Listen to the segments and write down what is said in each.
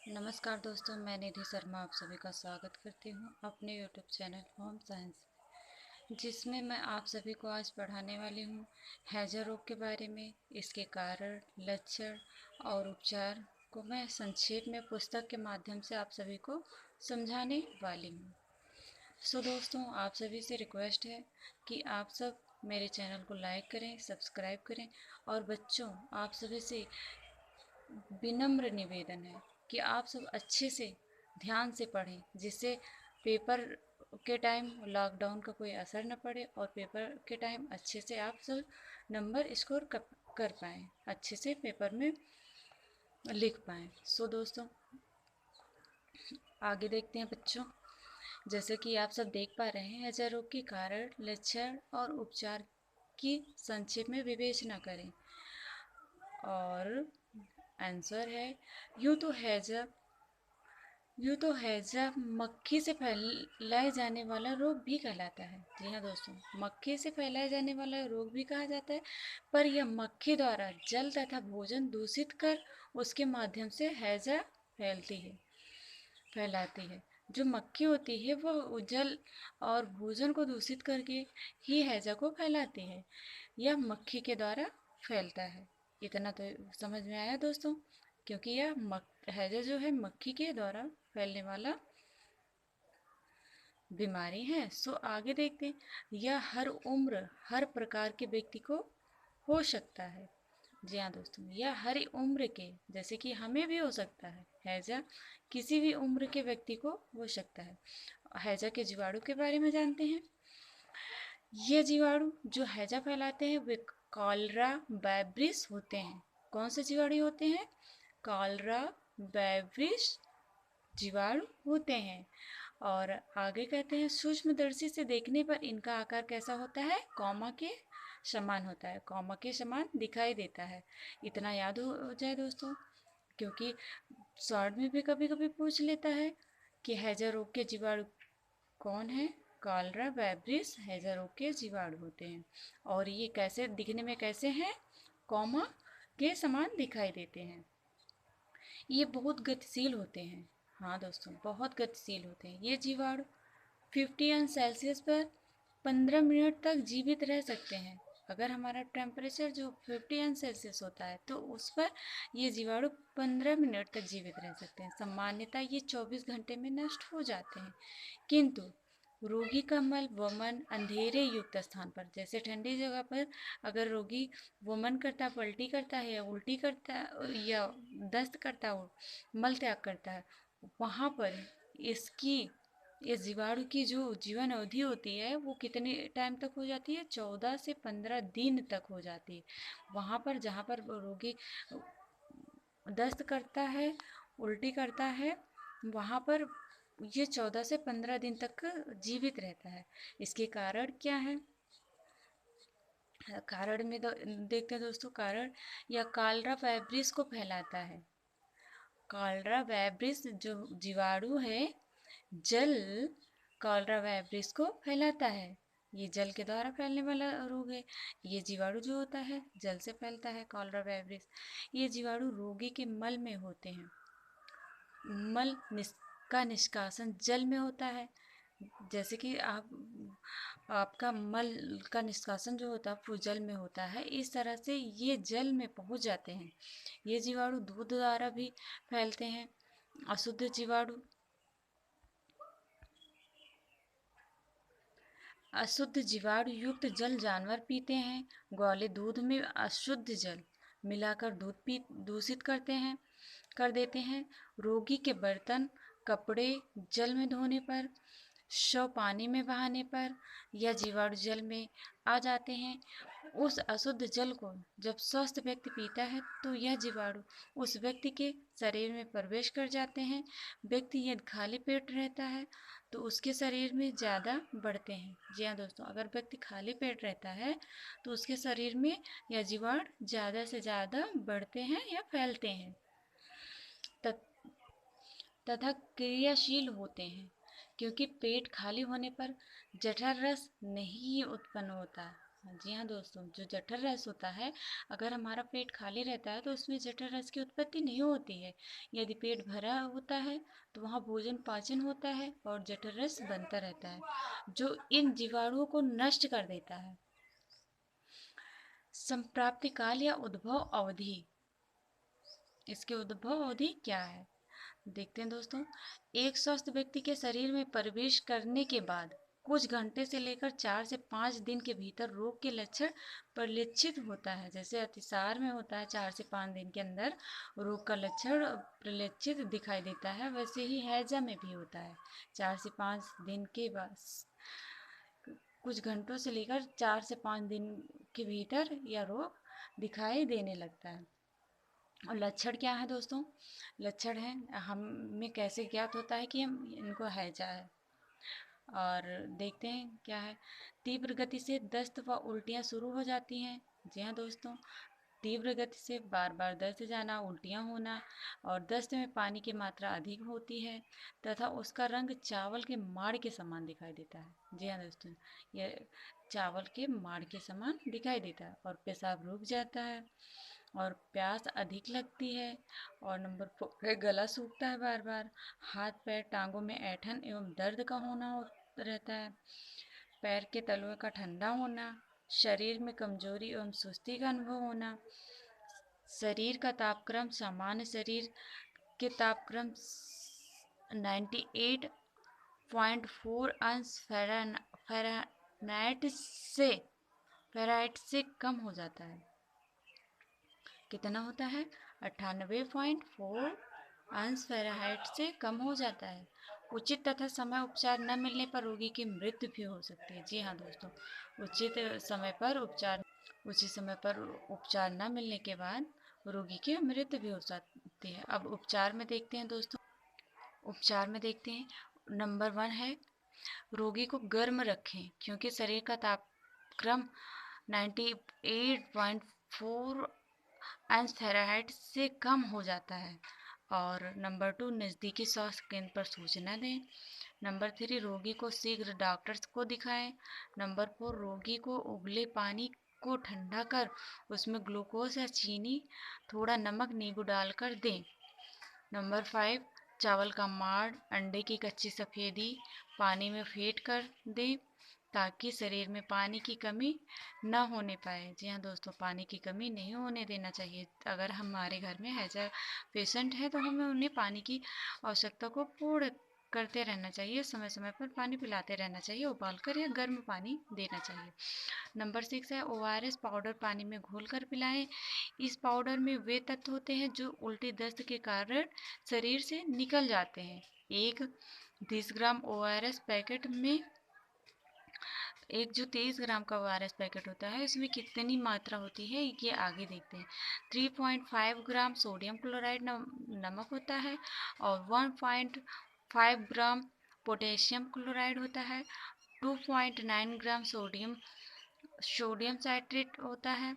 नमस्कार दोस्तों, मैं निधि शर्मा आप सभी का स्वागत करती हूँ अपने यूट्यूब चैनल होम साइंस, जिसमें मैं आप सभी को आज पढ़ाने वाली हूँ हैजा रोग के बारे में। इसके कारण, लक्षण और उपचार को मैं संक्षेप में पुस्तक के माध्यम से आप सभी को समझाने वाली हूँ। सो दोस्तों, आप सभी से रिक्वेस्ट है कि आप सब मेरे चैनल को लाइक करें, सब्सक्राइब करें। और बच्चों, आप सभी से विनम्र निवेदन है कि आप सब अच्छे से ध्यान से पढ़ें, जिससे पेपर के टाइम लॉकडाउन का कोई असर न पड़े और पेपर के टाइम अच्छे से आप सब नंबर स्कोर कर पाएँ, अच्छे से पेपर में लिख पाएँ। सो दोस्तों, आगे देखते हैं बच्चों। जैसे कि आप सब देख पा रहे हैं, हैजा रोग के कारण, लक्षण और उपचार की संक्षेप में विवेचना करें। और आंसर है, यूँ तो हैजा मक्खी से फैलाए जाने वाला रोग भी कहलाता है। जी हाँ दोस्तों, मक्खी से फैलाए जाने वाला रोग भी कहा जाता है, पर यह मक्खी द्वारा जल तथा भोजन दूषित कर उसके माध्यम से हैजा फैलाती है। जो मक्खी होती है वह जल और भोजन को दूषित करके ही हैजा को फैलाती है। यह मक्खी के द्वारा फैलता है। इतना तो समझ में आया दोस्तों, क्योंकि यह हैजा जो है मक्खी के द्वारा फैलने वाला बीमारी है। सो आगे देखते हैं। यह हर उम्र, हर प्रकार के व्यक्ति को हो सकता है। जी हाँ दोस्तों, यह हर उम्र के, जैसे कि हमें भी हो सकता है हैजा, किसी भी उम्र के व्यक्ति को हो सकता है। हैजा के जीवाणु के बारे में जानते हैं। ये जीवाणु जो हैजा फैलाते हैं वे कॉलरा बैब्रिस होते हैं। कौन से जीवाणु होते हैं? कॉलरा बैब्रिस जीवाणु होते हैं। और आगे कहते हैं, सूक्ष्मदर्शी से देखने पर इनका आकार कैसा होता है? कॉमा के समान होता है, कॉमा के समान दिखाई देता है। इतना याद हो जाए दोस्तों, क्योंकि शॉर्ट में भी कभी कभी पूछ लेता है कि हैजा रोग के जीवाणु कौन है? कॉलरा बैब्रिस हैजा रोग के जीवाणु होते हैं। और ये कैसे दिखने में कैसे हैं? कॉमा के समान दिखाई देते हैं। ये बहुत गतिशील होते हैं। हाँ दोस्तों, बहुत गतिशील होते हैं। ये जीवाणु 50°C पर 15 मिनट तक जीवित रह सकते हैं। अगर हमारा टेम्परेचर जो 50°C होता है तो उस पर ये जीवाणु 15 मिनट तक जीवित रह सकते हैं। सामान्यतः ये 24 घंटे में नष्ट हो जाते हैं, किंतु रोगी का मल वमन अंधेरे युक्त स्थान पर, जैसे ठंडी जगह पर अगर रोगी वमन करता, पलटी करता है या उल्टी करता या दस्त करता हो, मल त्याग करता है, वहाँ पर इस जीवाणु की जो जीवन अवधि होती है वो कितने टाइम तक हो जाती है? 14 से 15 दिन तक हो जाती है। वहाँ पर जहाँ पर रोगी दस्त करता है, उल्टी करता है, वहाँ पर ये 14 से 15 दिन तक जीवित रहता है। इसके कारण क्या है? कारण में देखते हैं दोस्तों। कारण यह कॉलरा फैब्रिस को फैलाता है। कॉलरा फैब्रिस जो जीवाणु है, जल कॉलरा फैब्रिस को फैलाता है। ये जल के द्वारा फैलने वाला रोग है। ये जीवाणु जो होता है जल से फैलता है, कॉलरा फैब्रिस। ये जीवाणु रोगी के मल में होते हैं। का निष्कासन जल में होता है। जैसे कि आपका मल का निष्कासन जो होता है वो जल में होता है, इस तरह से ये जल में पहुंच जाते हैं। ये जीवाणु दूध द्वारा भी फैलते हैं। अशुद्ध जीवाणु, अशुद्ध जीवाणु युक्त जल जानवर पीते हैं। ग्वाले दूध में अशुद्ध जल मिलाकर दूषित कर देते हैं। रोगी के बर्तन, कपड़े जल में धोने पर, शव पानी में बहाने पर यह जीवाणु जल में आ जाते हैं। उस अशुद्ध जल को जब स्वस्थ व्यक्ति पीता है तो यह जीवाणु उस व्यक्ति के शरीर में प्रवेश कर जाते हैं। व्यक्ति यदि खाली पेट रहता है तो उसके शरीर में ज़्यादा बढ़ते हैं। जी हाँ दोस्तों, अगर व्यक्ति खाली पेट रहता है तो उसके शरीर में यह जीवाणु ज़्यादा से ज़्यादा बढ़ते हैं या फैलते हैं तथा क्रियाशील होते हैं, क्योंकि पेट खाली होने पर जठर रस नहीं उत्पन्न होता। जी हाँ दोस्तों, जो जठर रस होता है, अगर हमारा पेट खाली रहता है तो उसमें जठर रस की उत्पत्ति नहीं होती है। यदि पेट भरा होता है तो वहाँ भोजन पाचन होता है और जठर रस बनता रहता है, जो इन जीवाणुओं को नष्ट कर देता है। संप्राप्ति काल या उद्भव अवधि, इसके उद्भव अवधि क्या है देखते हैं दोस्तों। एक स्वस्थ व्यक्ति के शरीर में प्रवेश करने के बाद कुछ घंटे से लेकर 4 से 5 दिन के भीतर रोग के लक्षण परिलक्षित होता है। जैसे अतिसार में होता है 4 से 5 दिन के अंदर रोग का लक्षण परिलक्षित दिखाई देता है, वैसे ही हैजा में भी होता है 4 से 5 दिन के बाद, कुछ घंटों से लेकर 4 से 5 दिन के भीतर यह रोग दिखाई देने लगता है। और लक्षण क्या है दोस्तों? लक्षण है हमें कैसे ज्ञात होता है कि हम इनको हैजा है। और देखते हैं क्या है। तीव्र गति से दस्त व उल्टियाँ शुरू हो जाती हैं। जी हाँ दोस्तों, तीव्र गति से बार बार दस्त जाना, उल्टियाँ होना, और दस्त में पानी की मात्रा अधिक होती है तथा उसका रंग चावल के माड़ के समान दिखाई देता है। जी हाँ दोस्तों, यह चावल के माड़ के समान दिखाई देता है। और पेशाब रुक जाता है और प्यास अधिक लगती है। और नंबर 4 है गला सूखता है बार बार। हाथ पैर टांगों में ऐंठन एवं दर्द का होना रहता है। पैर के तलुओं का ठंडा होना, शरीर में कमजोरी एवं सुस्ती का अनुभव होना, शरीर का तापक्रम सामान्य शरीर के तापक्रम 98.4 अंश फ़ारेनहाइट से कम हो जाता है। कितना होता है? 98.4 अंश फ़ारेनहाइट से कम हो जाता है। उचित तथा समय उपचार न मिलने पर रोगी की मृत्यु भी हो सकती है। जी हाँ दोस्तों, उचित समय पर उपचार न मिलने के बाद रोगी की मृत्यु भी हो सकती है। अब उपचार में देखते हैं दोस्तों। उपचार में देखते हैं, नंबर 1 है रोगी को गर्म रखें, क्योंकि शरीर का तापक्रम 98.4 अंश फ़ारेनहाइट से कम हो जाता है। और नंबर 2, नज़दीकी स्वास्थ्य केंद्र पर सूचना दें। नंबर 3, रोगी को शीघ्र डॉक्टर्स को दिखाएं। नंबर 4, रोगी को उबले पानी को ठंडा कर उसमें ग्लूकोज या चीनी, थोड़ा नमक, नींबू डालकर दें। नंबर 5, चावल का माड़, अंडे की कच्ची सफ़ेदी पानी में फेंट कर दें, ताकि शरीर में पानी की कमी न होने पाए। जी हाँ दोस्तों, पानी की कमी नहीं होने देना चाहिए। अगर हमारे घर में हैजा पेशेंट है तो हमें उन्हें पानी की आवश्यकता को पूर्ण करते रहना चाहिए। समय समय पर पानी पिलाते रहना चाहिए, उबालकर या गर्म पानी देना चाहिए। नंबर 6 है ORS पाउडर पानी में घोलकर पिलाएं। इस पाउडर में वे तत्व होते हैं जो उल्टी दस्त के कारण शरीर से निकल जाते हैं। एक 30 ग्राम ORS पैकेट में एक जो 23 ग्राम का ORS पैकेट होता है इसमें कितनी मात्रा होती है ये आगे देखते हैं। 3.5 ग्राम सोडियम क्लोराइड नमक होता है और 1.5 ग्राम पोटेशियम क्लोराइड होता है। 2.9 ग्राम सोडियम साइट्रेट होता है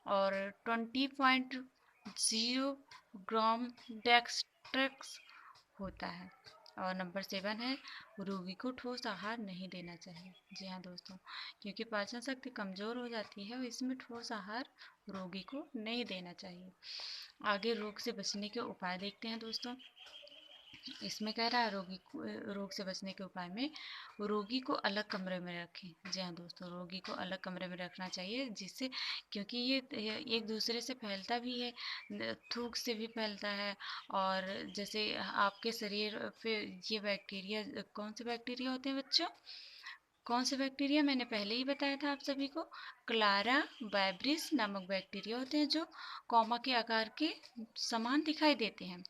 और 20.0 ग्राम डेक्सट्रस होता है। और नंबर 7 है रोगी को ठोस आहार नहीं देना चाहिए। जी हाँ दोस्तों, क्योंकि पाचन शक्ति कमज़ोर हो जाती है और इसमें ठोस आहार रोगी को नहीं देना चाहिए। आगे रोग से बचने के उपाय देखते हैं दोस्तों। इसमें कह रहा है रोग से बचने के उपाय में रोगी को अलग कमरे में रखें। जी हाँ दोस्तों, रोगी को अलग कमरे में रखना चाहिए, जिससे क्योंकि ये एक दूसरे से फैलता भी है, थूक से भी फैलता है। और जैसे आपके शरीर पे ये बैक्टीरिया, कौन से बैक्टीरिया होते हैं बच्चों? कौन से बैक्टीरिया? मैंने पहले ही बताया था आप सभी को, क्लारा वाइब्रिस नामक बैक्टीरिया होते हैं जो कॉमा के आकार के समान दिखाई देते हैं।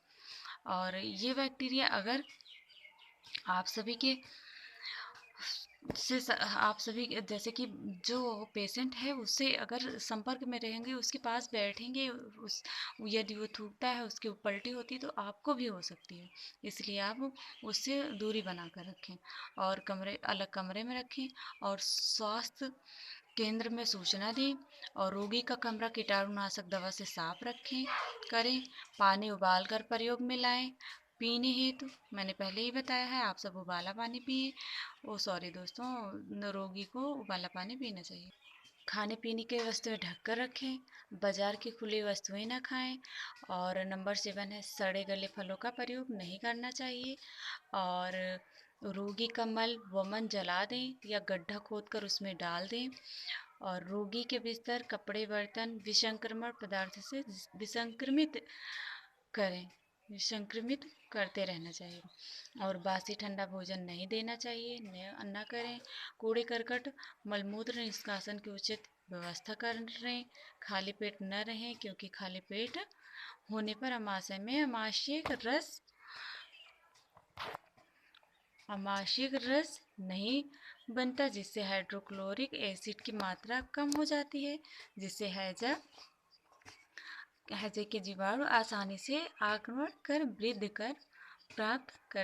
और ये बैक्टीरिया अगर आप सभी के आप सभी जैसे कि जो पेशेंट है उससे अगर संपर्क में रहेंगे, उसके पास बैठेंगे, उस यदि वो थूकता है, उसकी पलटी होती है तो आपको भी हो सकती है। इसलिए आप उससे दूरी बना कर रखें और अलग कमरे में रखें और स्वास्थ्य केंद्र में सूचना दें और रोगी का कमरा कीटाणुनाशक दवा से साफ करें। पानी उबाल कर प्रयोग में लाएं। पीने हेतु मैंने पहले ही बताया है, आप सब उबाला पानी पिए। ओ सॉरी दोस्तों, रोगी को उबाला पानी पीना चाहिए। खाने पीने के वस्तुएं ढक कर रखें, बाजार की खुली वस्तुएं ना खाएं। और नंबर 7 है, सड़े गले फलों का प्रयोग नहीं करना चाहिए। और रोगी का मल वमन जला दें या गड्ढा खोद कर उसमें डाल दें। और रोगी के बिस्तर, कपड़े, बर्तन विसंक्रमण पदार्थ से विसंक्रमित करें, विसंक्रमित करते रहना चाहिए। और बासी ठंडा भोजन नहीं देना चाहिए, न करें। कूड़े करकट मलमूत्र निष्कासन की उचित व्यवस्था करें। खाली पेट न रहें, क्योंकि खाली पेट होने पर अमाशय में अमाशयिक रस नहीं बनता, जिससे हाइड्रोक्लोरिक एसिड की मात्रा कम हो जाती है, जिससे हैजे के जीवाणु आसानी से आक्रमण कर वृद्धि कर प्राप्त कर